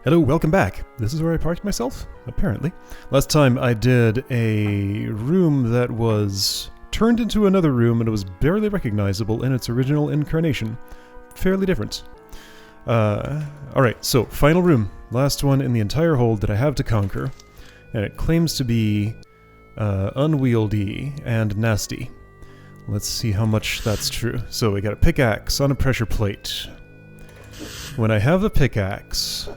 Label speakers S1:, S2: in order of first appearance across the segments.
S1: Hello, welcome back. This is where I parked myself, apparently. Last time I did a room that was turned into another room and it was barely recognizable in its original incarnation. Fairly different. Alright, so final room. Last one in the entire hold that I have to conquer. And it claims to be unwieldy and nasty. Let's see how much that's true. So we got a pickaxe on a pressure plate. When I have a pickaxe,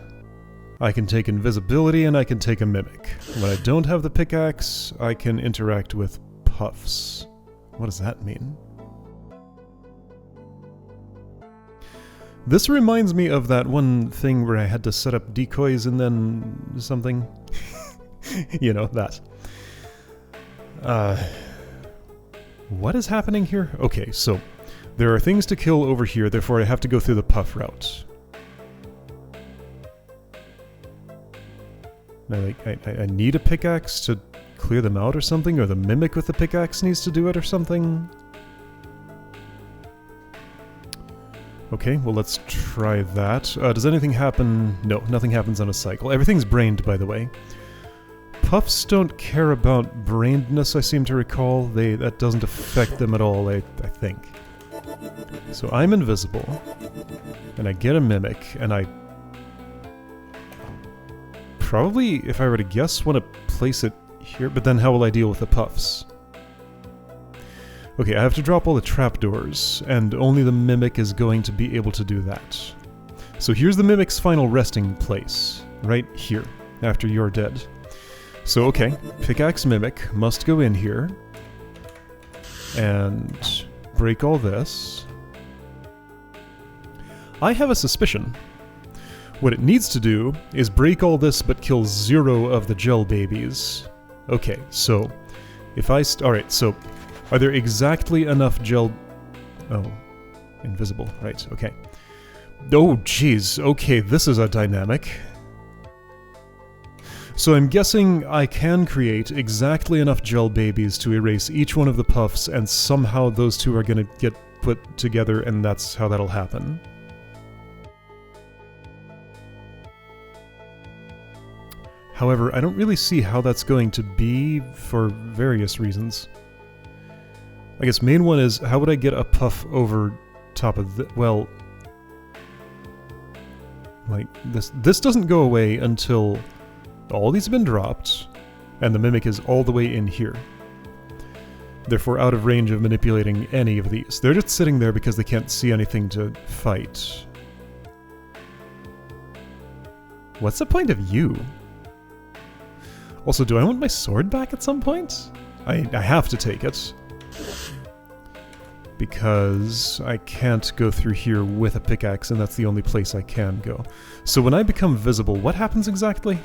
S1: I can take invisibility and I can take a mimic. When I don't have the pickaxe, I can interact with puffs. What does that mean? This reminds me of that one thing where I had to set up decoys and then something. You know, that. What is happening here? Okay, so there are things to kill over here, therefore I have to go through the puff route. I need a pickaxe to clear them out or something, or the mimic with the pickaxe needs to do it or something? Okay, well let's try that. Does anything happen? No, nothing happens on a cycle. Everything's brained, by the way. Puffs don't care about brainedness, I seem to recall. That doesn't affect them at all, I think. So I'm invisible, and I get a mimic, and I probably, if I were to guess, want to place it here, but then how will I deal with the puffs? Okay, I have to drop all the trapdoors, and only the mimic is going to be able to do that. So here's the mimic's final resting place, right here, after you're dead. So okay, pickaxe mimic must go in here, and break all this. I have a suspicion. What it needs to do is break all this but kill 0 of the gel babies. Okay, so if I alright, so are there exactly enough gel... Oh, invisible, right, okay. Oh, jeez, okay, this is a dynamic. So I'm guessing I can create exactly enough gel babies to erase each one of the puffs, and somehow those two are gonna get put together, and that's how that'll happen. However, I don't really see how that's going to be for various reasons. I guess main one is, how would I get a puff over top of the... Well... Like, this doesn't go away until all these have been dropped, and the mimic is all the way in here. Therefore out of range of manipulating any of these. They're just sitting there because they can't see anything to fight. What's the point of you? Also, do I want my sword back at some point? I have to take it. Because I can't go through here with a pickaxe, and that's the only place I can go. So when I become visible, what happens exactly?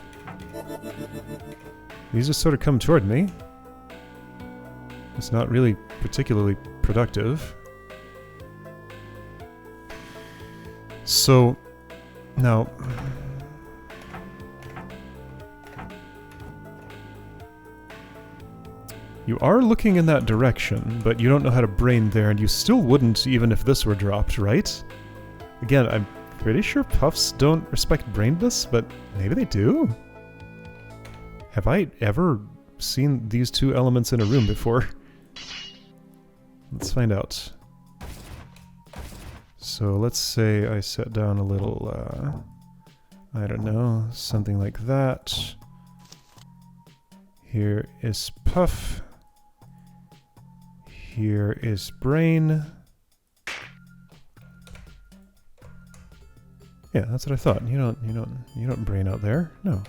S1: These just sort of come toward me. It's not really particularly productive. So, now... You are looking in that direction, but you don't know how to brain there, and you still wouldn't even if this were dropped, right? Again, I'm pretty sure puffs don't respect brainedness, but maybe they do? Have I ever seen these two elements in a room before? Let's find out. So let's say I set down a little, I don't know, something like that. Here is puff. Here is brain. Yeah, that's what I thought. You don't brain out there. No.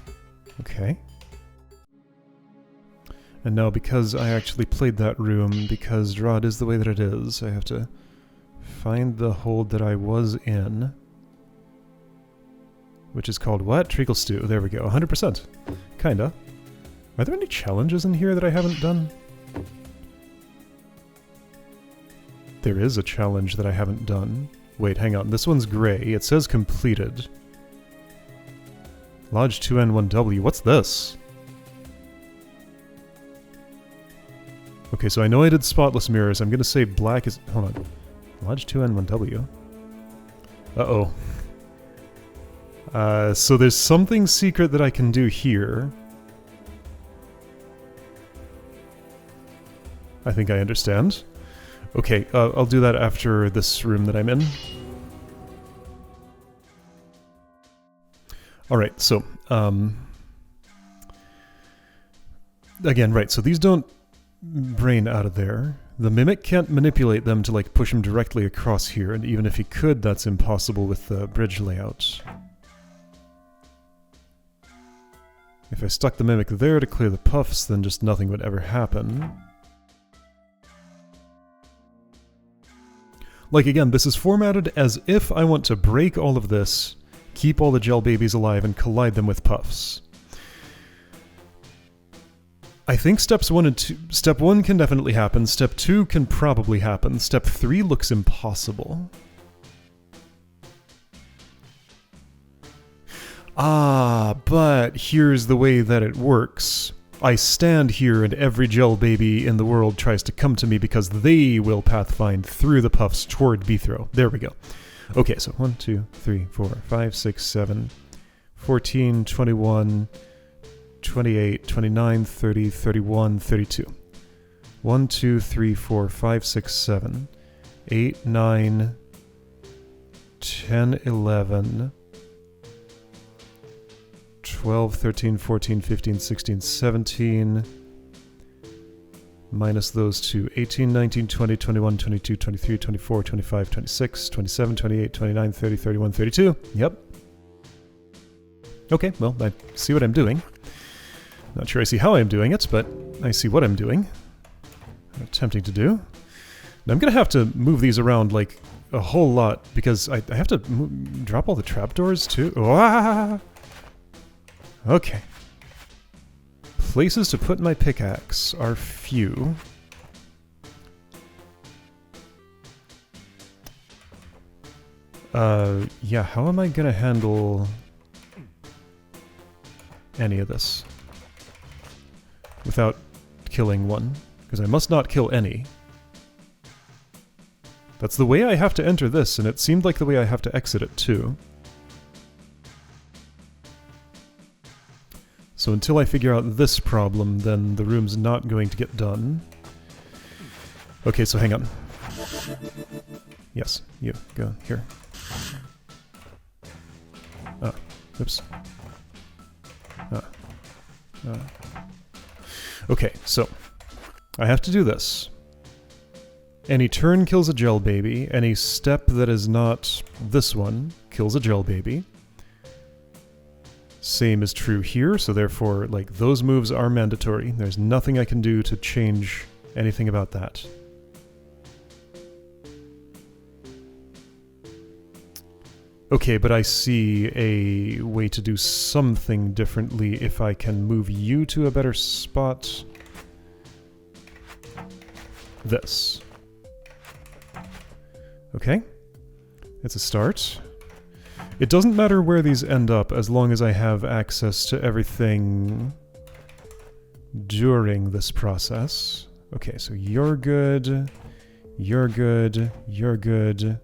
S1: Okay. And now because I actually played that room, because DROD is the way that it is, I have to find the hold that I was in. Which is called what? Treacle stew. There we go. 100%. Kinda. Are there any challenges in here that I haven't done? There is a challenge that I haven't done. Wait, hang on. This one's gray. It says completed. Lodge 2N1W. What's this? Okay, so I know I did spotless mirrors. I'm gonna say black is... Hold on. Lodge 2N1W. Uh-oh. So there's something secret that I can do here. I think I understand. Okay, I'll do that after this room that I'm in. Alright, so, again, right, so these don't brain out of there. The Mimic can't manipulate them to, like, push him directly across here, and even if he could, that's impossible with the bridge layout. If I stuck the Mimic there to clear the puffs, then just nothing would ever happen. Like, again, this is formatted as if I want to break all of this, keep all the gel babies alive, and collide them with puffs. I think Step 1 can definitely happen, Step 2 can probably happen, Step 3 looks impossible. Ah, but here's the way that it works. I stand here and every gel baby in the world tries to come to me because they will pathfind through the puffs toward B-throw. There we go. Okay, so 1, 2, 3, 4, 5, 6, 7, 14, 21, 28, 29, 30, 31, 32. 1, 2, 3, 4, 5, 6, 7, 8, 9, 10, 11... 12, 13, 14, 15, 16, 17, minus those two, 18, 19, 20, 21, 22, 23, 24, 25, 26, 27, 28, 29, 30, 31, 32. Yep. Okay, well, I see what I'm doing. Not sure I see how I'm doing it, but I see what I'm doing. Attempting to do. Now I'm going to have to move these around, like, a whole lot, because I have to drop all the trapdoors, too. Ah! Okay. Places to put my pickaxe are few. Yeah, how am I gonna handle any of this without killing one? Because I must not kill any. That's the way I have to enter this, and it seemed like the way I have to exit it, too. So until I figure out this problem, then the room's not going to get done. Okay, so hang on. Yes, you, go here. Ah, oops. Okay, so I have to do this. Any turn kills a gel baby. Any step that is not this one kills a gel baby. Same is true here, so therefore, like, those moves are mandatory. There's nothing I can do to change anything about that. Okay, but I see a way to do something differently if I can move you to a better spot. This. Okay. It's a start. It doesn't matter where these end up as long as I have access to everything during this process. Okay, so you're good, you're good, you're good.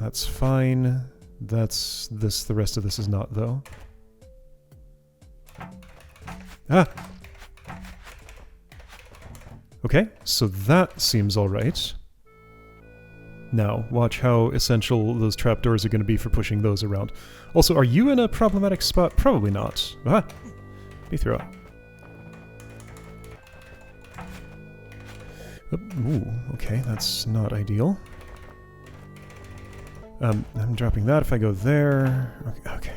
S1: That's fine. That's this. The rest of this is not, though. Ah! Okay, so that seems alright. Now, watch how essential those trapdoors are going to be for pushing those around. Also, are you in a problematic spot? Probably not. Ah! Let me throw it. Ooh, okay, that's not ideal. I'm dropping that if I go there. Okay.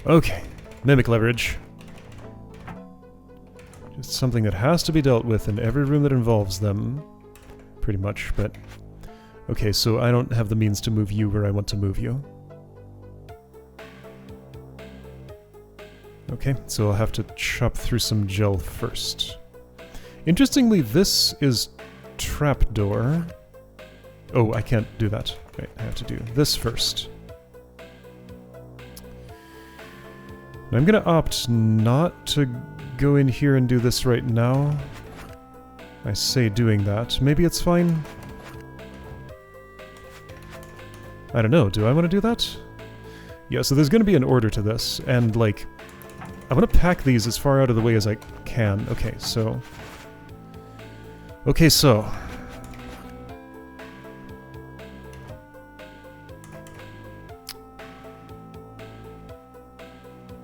S1: Okay. Mimic leverage. Just something that has to be dealt with in every room that involves them. Pretty much, but... Okay, so I don't have the means to move you where I want to move you. Okay, so I'll have to chop through some gel first. Interestingly, this is trapdoor. Oh, I can't do that. Wait, I have to do this first. And I'm gonna opt not to go in here and do this right now. I say doing that. Maybe it's fine? I don't know, do I want to do that? Yeah, so there's going to be an order to this, and, like, I want to pack these as far out of the way as I can. Okay, so... Okay, so...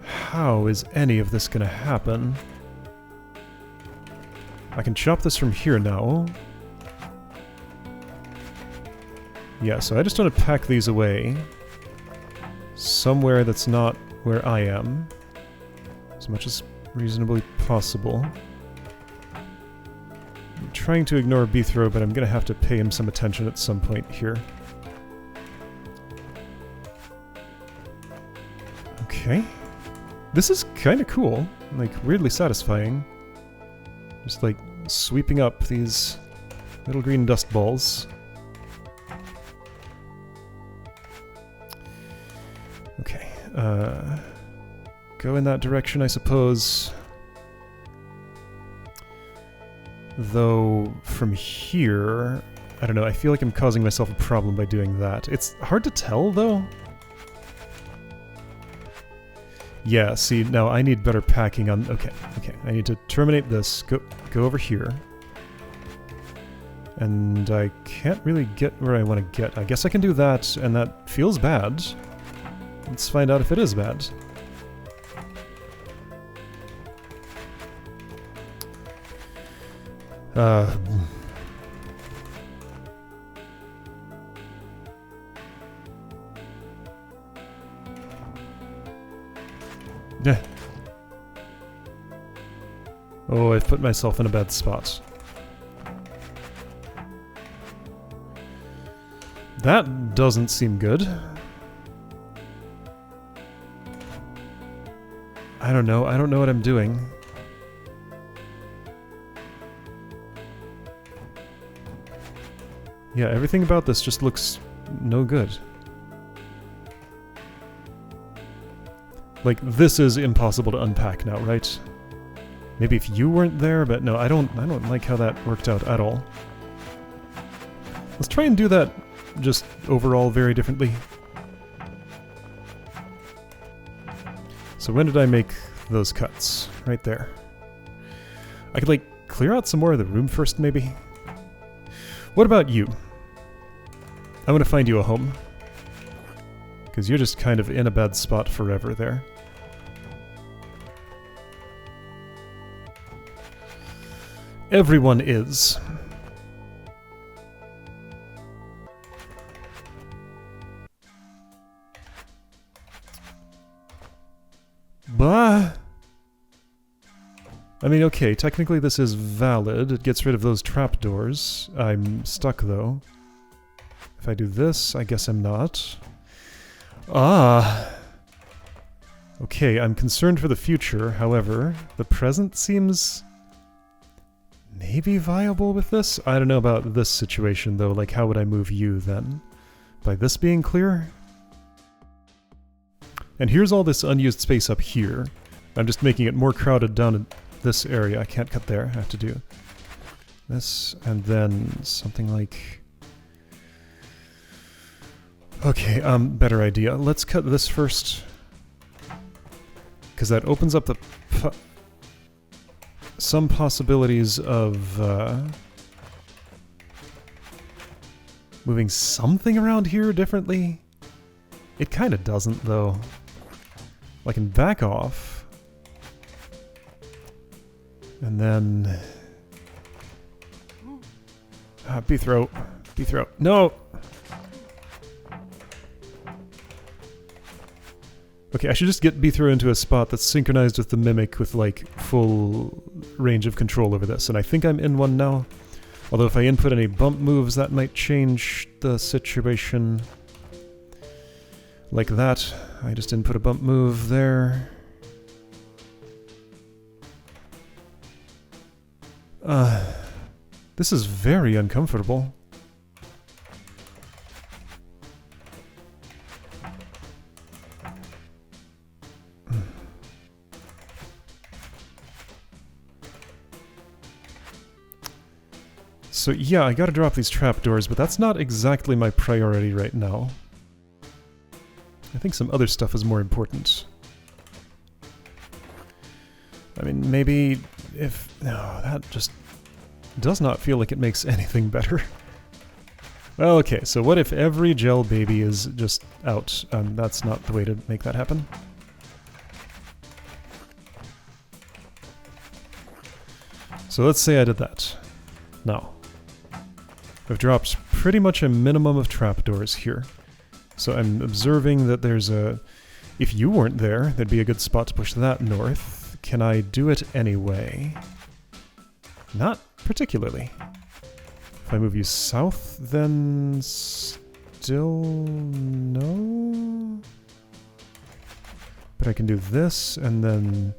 S1: How is any of this going to happen? I can chop this from here now. Yeah, so I just want to pack these away. Somewhere that's not where I am. As much as reasonably possible. I'm trying to ignore Beethro, but I'm going to have to pay him some attention at some point here. Okay. This is kind of cool. Like, weirdly satisfying. Just, like, sweeping up these little green dust balls. Okay, go in that direction, I suppose. Though, from here... I don't know, I feel like I'm causing myself a problem by doing that. It's hard to tell, though. Yeah, see, now I need better packing on... Okay, I need to terminate this, go over here. And I can't really get where I want to get. I guess I can do that, and that feels bad. Let's find out if it is bad. Yeah. Oh, I've put myself in a bad spot. That doesn't seem good. I don't know what I'm doing. Yeah, everything about this just looks no good. Like, this is impossible to unpack now, right? Maybe if you weren't there, but no, I don't like how that worked out at all. Let's try and do that just overall very differently. So when did I make those cuts? Right there. I could, like, clear out some more of the room first, maybe? What about you? I'm gonna find you a home. Because you're just kind of in a bad spot forever there. Everyone is. Bah! I mean, okay, technically this is valid. It gets rid of those trapdoors. I'm stuck, though. If I do this, I guess I'm not. Ah! Okay, I'm concerned for the future, however, the present seems maybe viable with this? I don't know about this situation, though. Like, how would I move you, then? By this being clear? And here's all this unused space up here. I'm just making it more crowded down in this area. I can't cut there. I have to do this, and then something like... Okay, better idea. Let's cut this first. Because that opens up the... some possibilities of moving something around here differently. It kind of doesn't, though. I can back off. And then... Beethro. Beethro. No! Okay, I should just get Beethro into a spot that's synchronized with the Mimic with, like, full range of control over this. And I think I'm in one now. Although if I input any bump moves, that might change the situation. Like that. I just input a bump move there. This is very uncomfortable. So yeah, I gotta drop these trapdoors, but that's not exactly my priority right now. I think some other stuff is more important. I mean, maybe if... No, that just does not feel like it makes anything better. Well, okay, so what if every gel baby is just out? That's not the way to make that happen. So let's say I did that. Now, I've dropped pretty much a minimum of trapdoors here. So I'm observing that there's a... If you weren't there, there'd be a good spot to push that north. Can I do it anyway? Not particularly. If I move you south, then still no? But I can do this, and then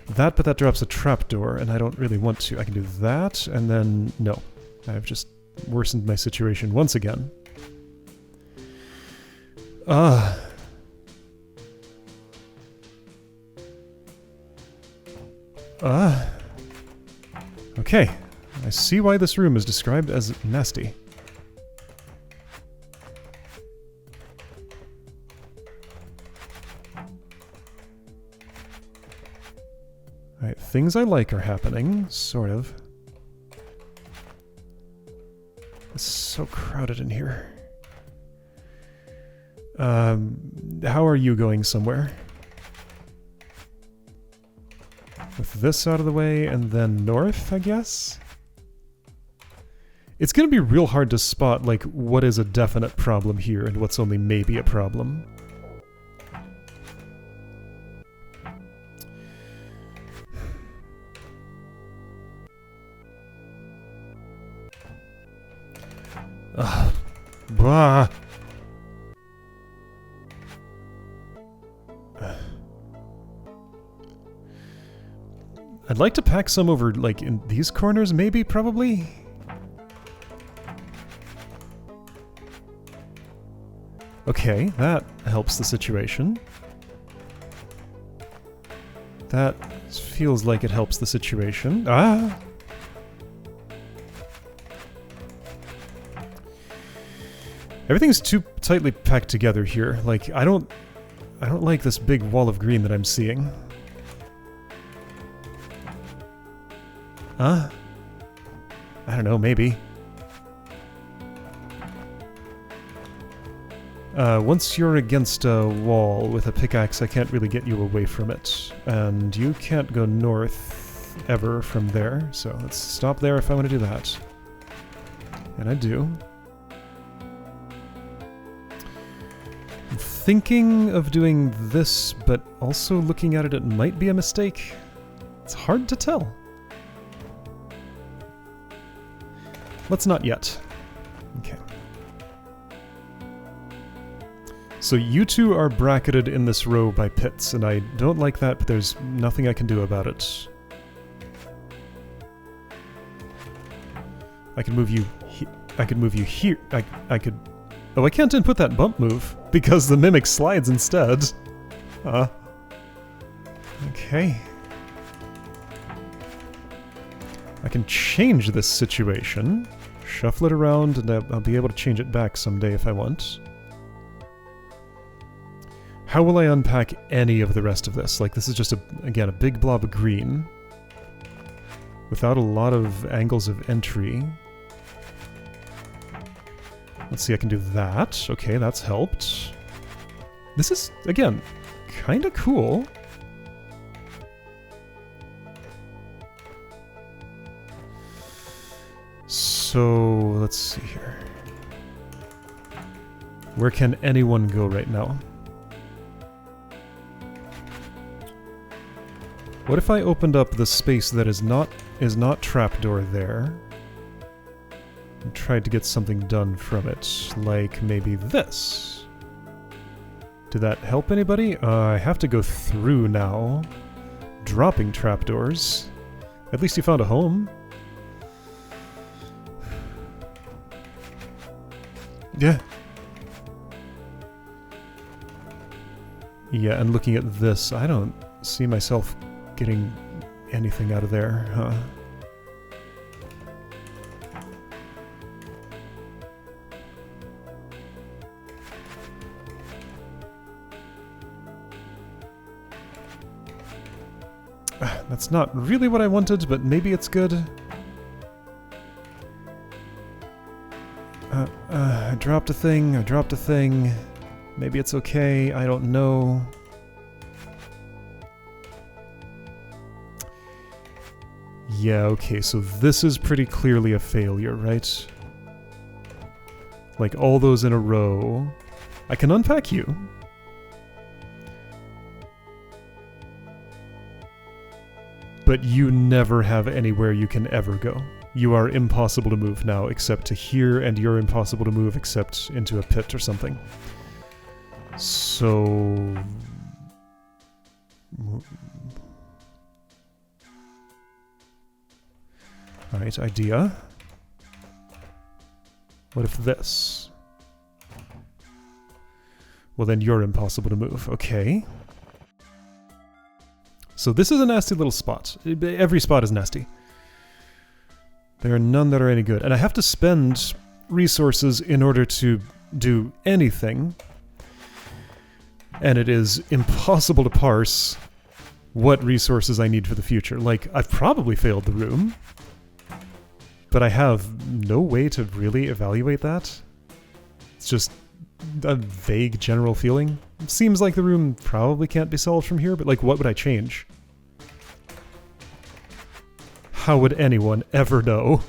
S1: that, but that drops a trapdoor, and I don't really want to. I can do that, and then no. I've just worsened my situation once again. Okay. I see why this room is described as nasty. Alright, things I like are happening, sort of. It's so crowded in here. How are you going somewhere? With this out of the way, and then north, I guess? It's gonna be real hard to spot, like, what is a definite problem here and what's only maybe a problem. Blah. I'd like to pack some over, like, in these corners, maybe, probably? Okay, that helps the situation. That feels like it helps the situation. Ah! Everything's too tightly packed together here. Like, I don't like this big wall of green that I'm seeing. Huh? I don't know, maybe. Once you're against a wall with a pickaxe, I can't really get you away from it. And you can't go north ever from there, so let's stop there if I want to do that. And I do. I'm thinking of doing this, but also looking at it, it might be a mistake. It's hard to tell. Let's not yet. Okay. So you two are bracketed in this row by pits, and I don't like that, but there's nothing I can do about it. I can move you I could move you here. I could... Oh, I can't input that bump move, because the mimic slides instead. Okay. I can change this situation, shuffle it around, and I'll be able to change it back someday if I want. How will I unpack any of the rest of this? Like, this is just, again, a big blob of green. Without a lot of angles of entry. Let's see, I can do that. Okay, that's helped. This is, again, kind of cool. So, let's see here. Where can anyone go right now? What if I opened up the space that is not trapdoor there and tried to get something done from it, like maybe this? Did that help anybody? I have to go through now, dropping trapdoors. At least you found a home. Yeah. Yeah, and looking at this, I don't see myself getting anything out of there, huh? That's not really what I wanted, but maybe it's good. I dropped a thing. Maybe it's okay, I don't know. Yeah, okay, so this is pretty clearly a failure, right? Like, all those in a row. I can unpack you. But you never have anywhere you can ever go. You are impossible to move now, except to here, and you're impossible to move except into a pit or something. So... Alright, idea. What if this? Well, then you're impossible to move. Okay. So this is a nasty little spot. Every spot is nasty. There are none that are any good. And I have to spend resources in order to do anything. And it is impossible to parse what resources I need for the future. Like, I've probably failed the room. But I have no way to really evaluate that. It's just a vague general feeling. It seems like the room probably can't be solved from here, but like, what would I change? How would anyone ever know?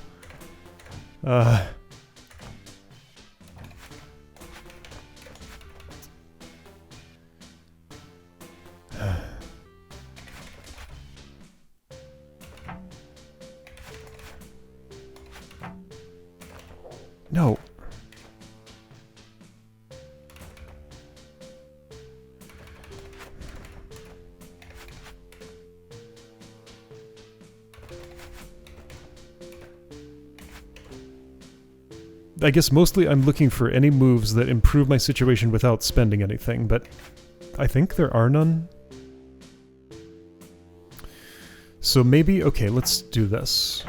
S1: No. I guess mostly I'm looking for any moves that improve my situation without spending anything, but I think there are none. So maybe, okay, let's do this.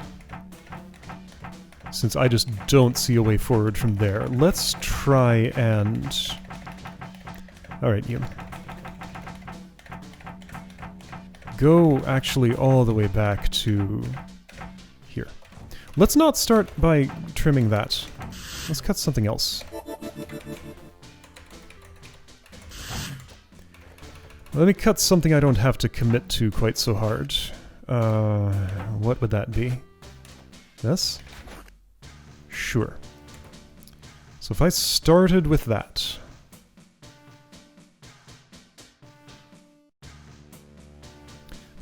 S1: Since I just don't see a way forward from there, let's try and... Alright, you. Go actually all the way back to here. Let's not start by trimming that. Let's cut something else. Let me cut something I don't have to commit to quite so hard. What would that be? This? Sure. So if I started with that...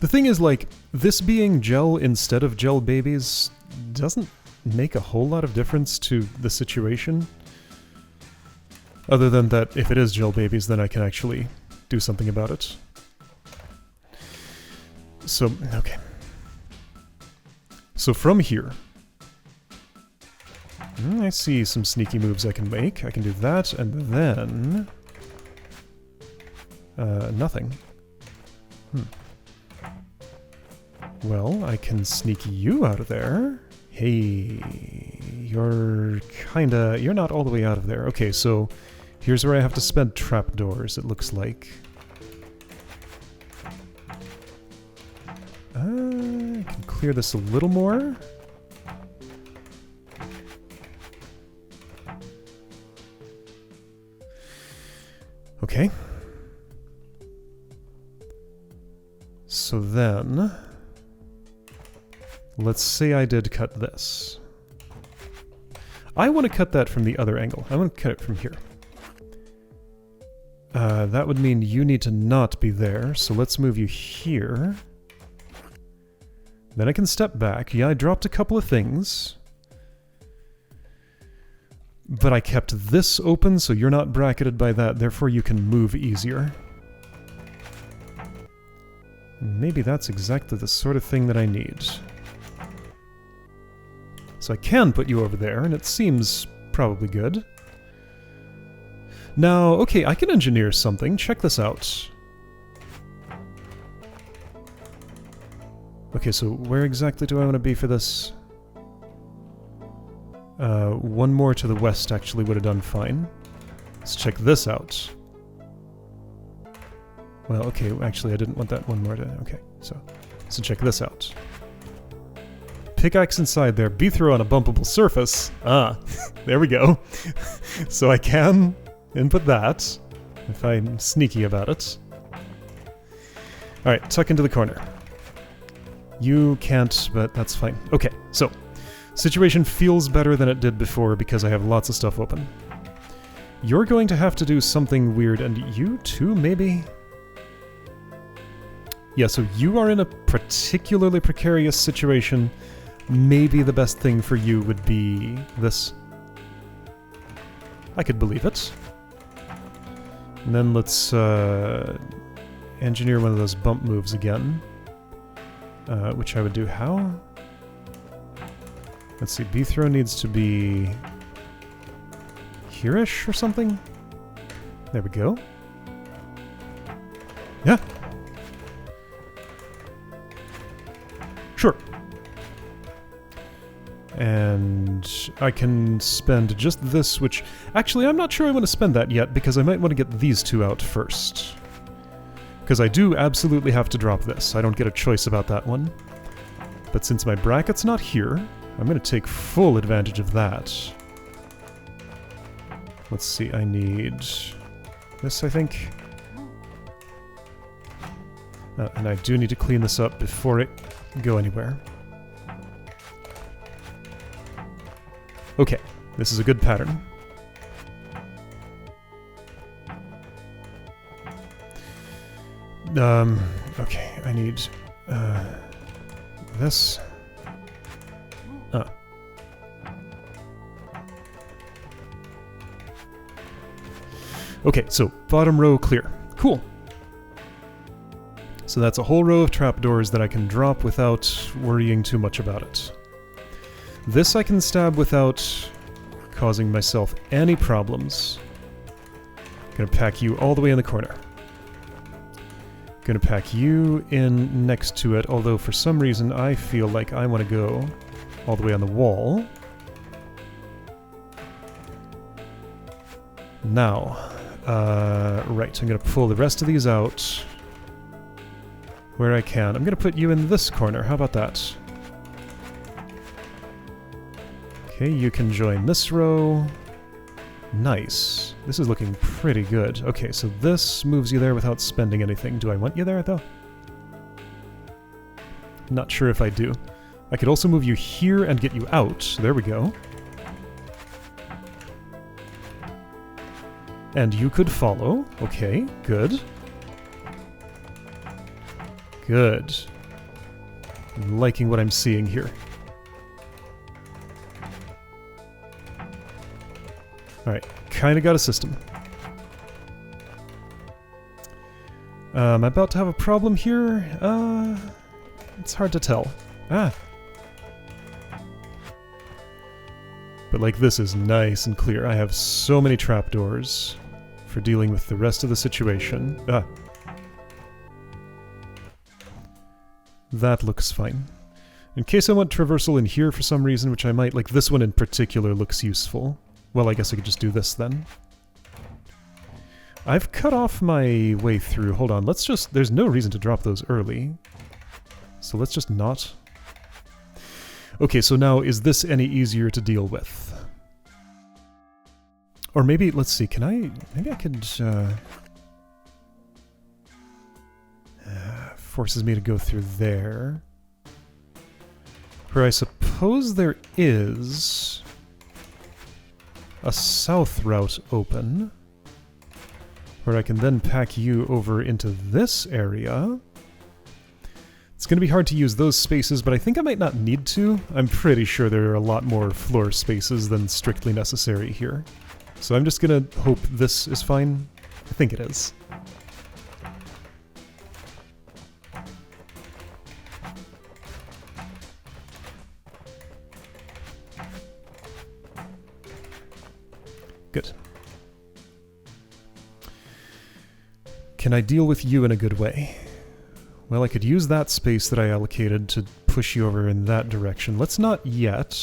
S1: The thing is, like, this being gel instead of gel babies doesn't make a whole lot of difference to the situation. Other than that, if it is gel babies, then I can actually do something about it. So, okay. So from here... I see some sneaky moves I can make. I can do that, and then... nothing. Well, I can sneak you out of there. Hey, you're not all the way out of there. Okay, so here's where I have to spend trapdoors, it looks like. I can clear this a little more. Okay. So then... Let's say I did cut this. I want to cut that from the other angle. I want to cut it from here. That would mean you need to not be there, so let's move you here. Then I can step back. Yeah, I dropped a couple of things. But I kept this open, so you're not bracketed by that, therefore you can move easier. Maybe that's exactly the sort of thing that I need. So I can put you over there, and it seems probably good. Now, okay, I can engineer something. Check this out. Okay, so where exactly do I want to be for this? One more to the west actually would have done fine. Let's check this out. Well, okay, actually I didn't want that one more to... Okay, so So check this out. Pickaxe inside there, be throw on a bumpable surface. Ah, there we go. So I can input that, if I'm sneaky about it. Alright, tuck into the corner. You can't, but that's fine. Okay, so, situation feels better than it did before because I have lots of stuff open. You're going to have to do something weird, and you too, maybe? Yeah, so you are in a particularly precarious situation. Maybe the best thing for you would be this. I could believe it. And then let's engineer one of those bump moves again. Which I would do how? Let's see, B-throw needs to be here-ish or something? There we go. Yeah. Sure. And I can spend just this, which... Actually, I'm not sure I want to spend that yet, because I might want to get these two out first. Because I do absolutely have to drop this. I don't get a choice about that one. But since my bracket's not here, I'm going to take full advantage of that. Let's see, I need this, I think. And I do need to clean this up before it go anywhere. Okay, this is a good pattern. Okay, I need, this. Okay, so bottom row clear. Cool. So that's a whole row of trapdoors that I can drop without worrying too much about it. This I can stab without causing myself any problems. Gonna pack you all the way in the corner. Gonna pack you in next to it, although for some reason I feel like I want to go all the way on the wall. Now, right, I'm gonna pull the rest of these out where I can. I'm gonna put you in this corner, how about that? Okay, you can join this row. Nice. This is looking pretty good. Okay, so this moves you there without spending anything. Do I want you there, though? Not sure if I do. I could also move you here and get you out. There we go. And you could follow. Okay, good. Good. I'm liking what I'm seeing here. Alright, kinda got a system. I'm about to have a problem here. It's hard to tell. Ah! But like this is nice and clear. I have so many trapdoors for dealing with the rest of the situation. Ah! That looks fine. In case I want traversal in here for some reason, which I might, like this one in particular looks useful. Well, I guess I could just do this then. I've cut off my way through. Hold on, let's just... There's no reason to drop those early. So let's just not. Okay, so now is this any easier to deal with? Or maybe, let's see, can I... Maybe I could... forces me to go through there. Where I suppose there is... a south route open, where I can then pack you over into this area. It's going to be hard to use those spaces, but I think I might not need to. I'm pretty sure there are a lot more floor spaces than strictly necessary here. So I'm just going to hope this is fine. I think it is. Good. Can I deal with you in a good way? Well, I could use that space that I allocated to push you over in that direction. Let's not yet.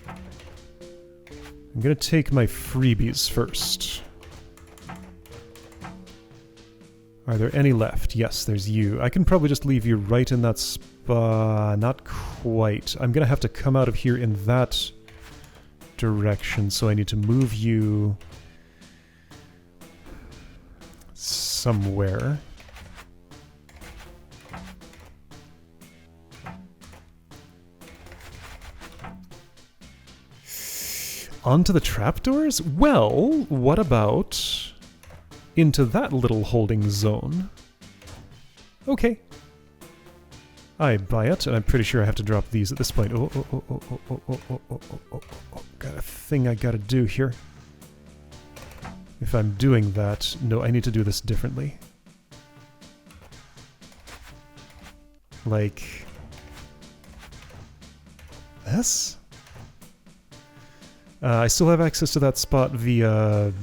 S1: I'm gonna take my freebies first. Are there any left? Yes, there's you. I can probably just leave you right in that spot. Not quite. I'm gonna have to come out of here in that direction, so I need to move you somewhere. Onto the trapdoors? Well, what about into that little holding zone? Okay. I buy it, and I'm pretty sure I have to drop these at this point. Got a thing I gotta do here. If I'm doing that, no, I need to do this differently. Like this? I still have access to that spot via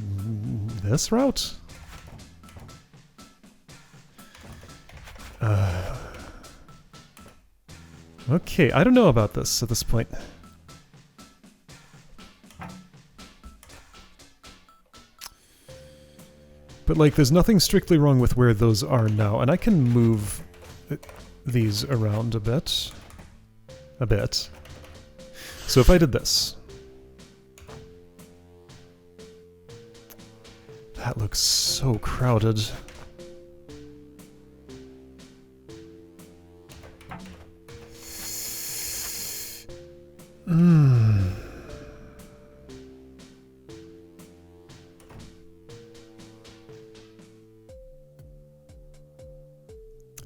S1: this route? Okay, I don't know about this at this point. But like, there's nothing strictly wrong with where those are now, and I can move these around a bit. A bit. So if I did this... That looks so crowded.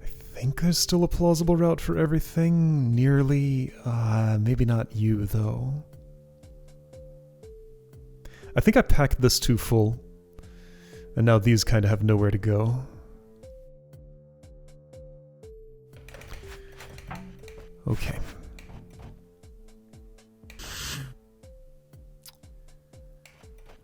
S1: I think there's still a plausible route for everything. Nearly. Maybe not you, though. I think I packed this too full. And now these kind of have nowhere to go. Okay.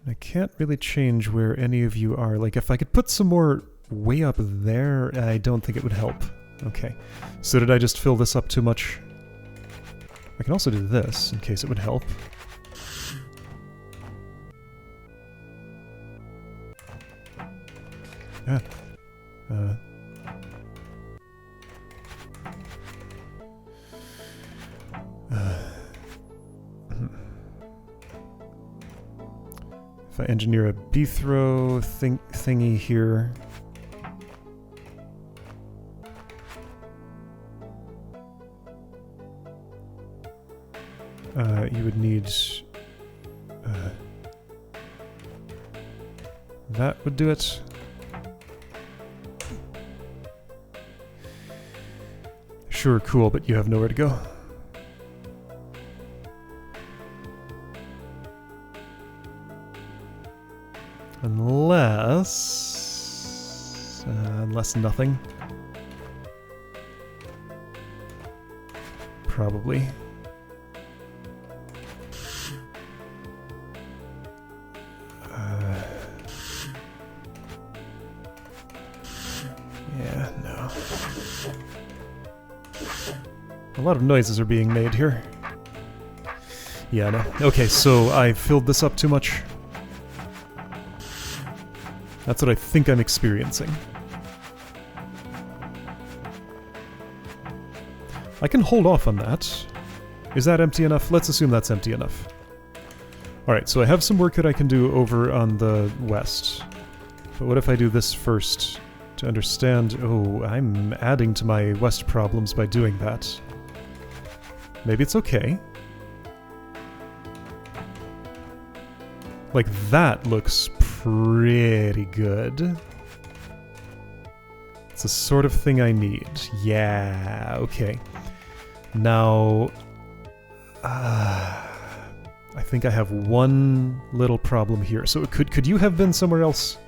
S1: I can't really change where any of you are. Like, if I could put some more way up there, I don't think it would help. Okay. So did I just fill this up too much? I can also do this, in case it would help. Yeah. If I engineer a B-throw thingy here... you would need... that would do it. Sure, cool, but you have nowhere to go. Unless... unless nothing. Probably. Yeah, no. A lot of noises are being made here. Yeah, no. Okay, so I filled this up too much. That's what I think I'm experiencing. I can hold off on that. Is that empty enough? Let's assume that's empty enough. Alright, so I have some work that I can do over on the west. But what if I do this first? To understand... Oh, I'm adding to my west problems by doing that. Maybe it's okay. Like, that looks pretty good. It's the sort of thing I need. Yeah, okay. Now... I think I have one little problem here. So could you have been somewhere else?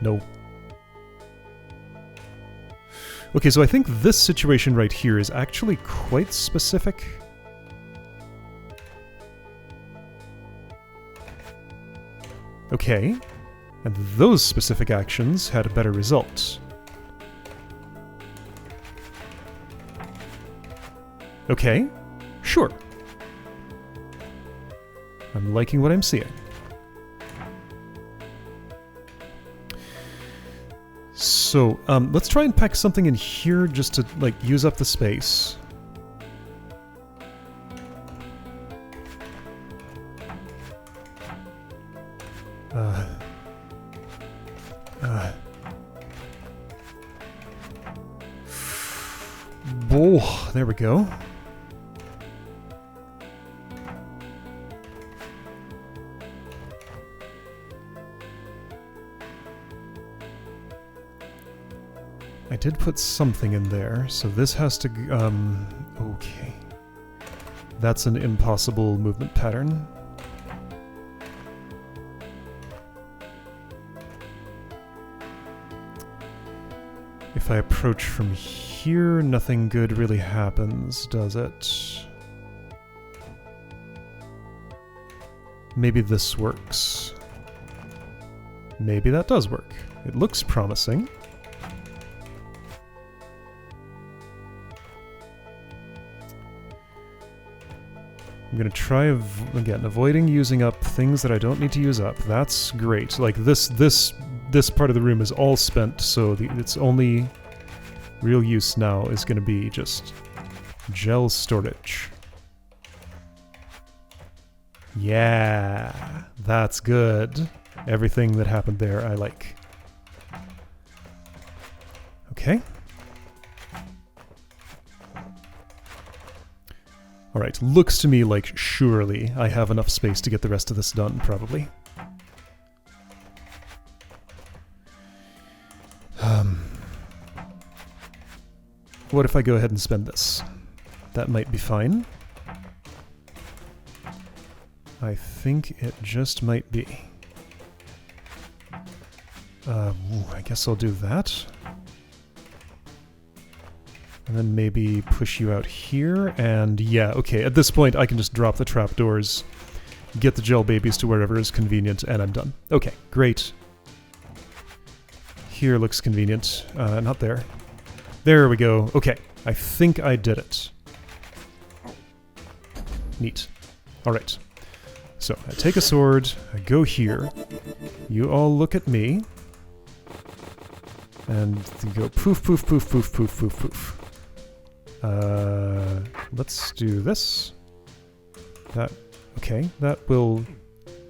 S1: No. Okay, so I think this situation right here is actually quite specific. Okay. And those specific actions had a better result. Okay. Sure. I'm liking what I'm seeing. So So, let's try and pack something in here just to, like, use up the space. Oh, there we go. I did put something in there, so this has to... okay. That's an impossible movement pattern. If I approach from here, nothing good really happens, does it? Maybe this works. Maybe that does work. It looks promising. I'm gonna try, again, avoiding using up things that I don't need to use up. That's great. Like, this part of the room is all spent, so its only real use now is gonna be just gel storage. Yeah, that's good. Everything that happened there I like. Okay. Alright, looks to me like surely I have enough space to get the rest of this done, probably. What if I go ahead and spend this? That might be fine. I think it just might be. I guess I'll do that. And then maybe push you out here, and yeah, okay, at this point I can just drop the trapdoors, get the gel babies to wherever is convenient, and I'm done. Okay, great. Here looks convenient. Not there. There we go. Okay, I think I did it. Neat. Alright. So, I take a sword, I go here, you all look at me, and you go poof, poof, poof, poof, poof, poof, poof. Let's do this. That, okay, that will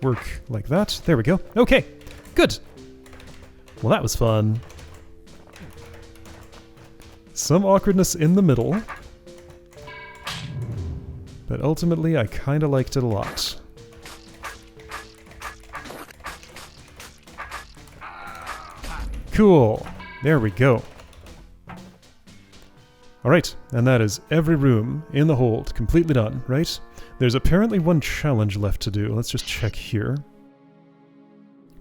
S1: work like that. There we go. Okay, good. Well, that was fun. Some awkwardness in the middle, but ultimately I kind of liked it a lot. Cool. There we go. Alright, and that is every room in the hold completely done, right? There's apparently one challenge left to do. Let's just check here.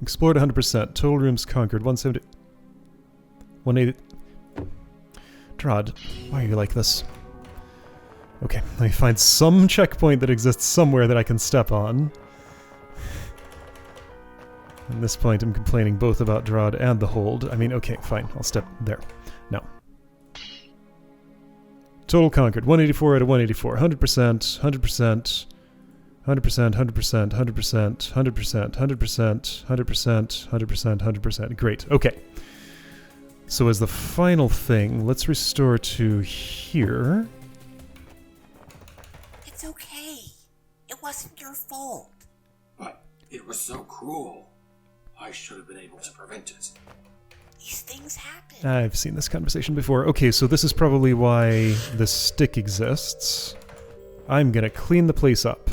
S1: Explored 100%. Total rooms conquered 170. 180. DROD, why are you like this? Okay, let me find some checkpoint that exists somewhere that I can step on. At this point, I'm complaining both about DROD and the hold. I mean, okay, fine, I'll step there. Now. Total conquered, 184 out of 184, 100%, 100%, 100%, 100%, 100%, 100%, 100%, 100%, 100%, 100%. Great, okay. So as the final thing, let's restore to here.
S2: It's okay. It wasn't your fault.
S3: But it was so cruel. I should have been able to prevent it.
S2: These things happen.
S1: I've seen this conversation before. Okay, so this is probably why the stick exists. I'm gonna clean the place up.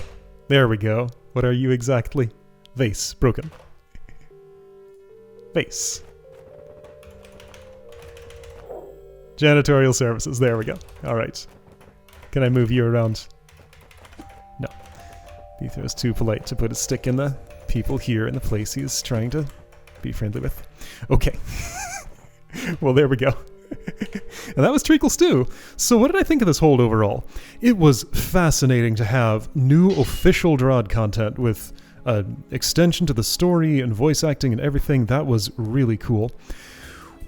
S1: There we go. What are you exactly? Vase. Broken. Vase. Janitorial services. There we go. Alright. Can I move you around? No. Beether is too polite to put a stick in the people here in the place he's trying to be friendly with. Okay. Well, there we go. And that was Treacle Stew. So what did I think of this hold overall? It was fascinating to have new official DROD content with an extension to the story and voice acting and everything. That was really cool.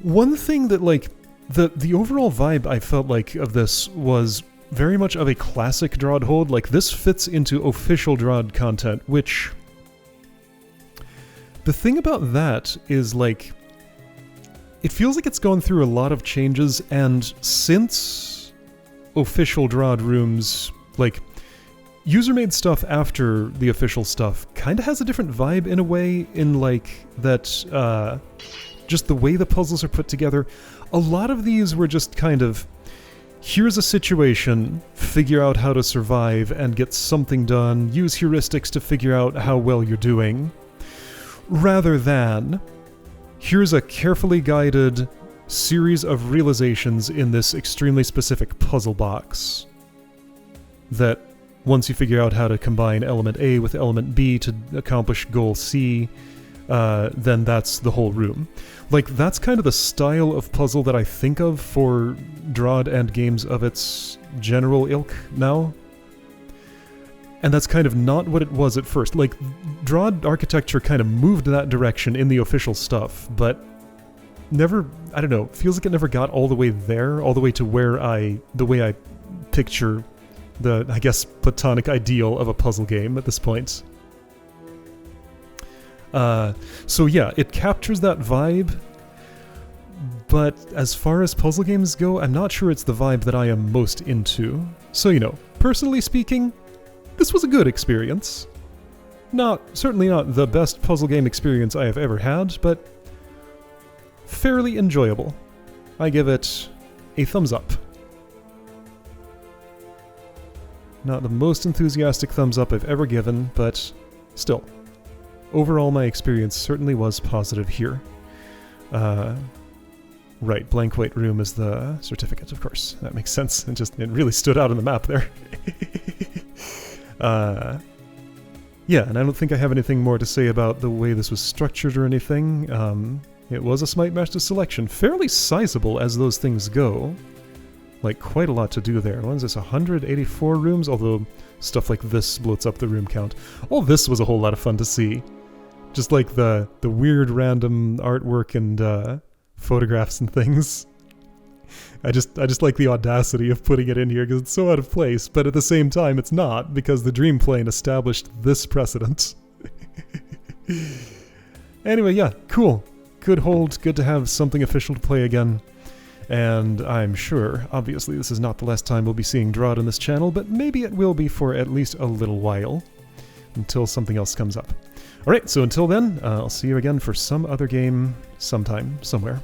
S1: One thing that, like, the overall vibe I felt like of this was very much of a classic DROD hold. Like, this fits into official DROD content, which... The thing about that is, like, it feels like it's gone through a lot of changes, and since official DROD rooms, like, user-made stuff after the official stuff kind of has a different vibe in a way, in like that just the way the puzzles are put together. A lot of these were just kind of, here's a situation, figure out how to survive and get something done, use heuristics to figure out how well you're doing, rather than here's a carefully guided series of realizations in this extremely specific puzzle box that once you figure out how to combine element A with element B to accomplish goal C, then that's the whole room. Like, that's kind of the style of puzzle that I think of for DROD and games of its general ilk now. And that's kind of not what it was at first. Like, DROD architecture kind of moved that direction in the official stuff, but never, I don't know, feels like it never got all the way there, all the way to where the way I picture the, I guess, platonic ideal of a puzzle game at this point. So yeah, it captures that vibe, but as far as puzzle games go, I'm not sure it's the vibe that I am most into. So, you know, personally speaking, this was a good experience. Certainly not the best puzzle game experience I have ever had, but fairly enjoyable. I give it a thumbs up. Not the most enthusiastic thumbs up I've ever given, but still. Overall, my experience certainly was positive here. Right, blank white room is the certificate, of course. That makes sense. It really stood out on the map there. Yeah, and I don't think I have anything more to say about the way this was structured or anything. It was a Smite Master selection. Fairly sizable as those things go. Like, quite a lot to do there. What is this, 184 rooms? Although stuff like this bloats up the room count. All this was a whole lot of fun to see. Just like the weird random artwork and photographs and things. I just like the audacity of putting it in here because it's so out of place, but at the same time it's not, because the Dream Plane established this precedent. Anyway, yeah, cool. Good hold, good to have something official to play again. And I'm sure, obviously this is not the last time we'll be seeing DROD on this channel, but maybe it will be for at least a little while, until something else comes up. Alright, so until then, I'll see you again for some other game, sometime, somewhere.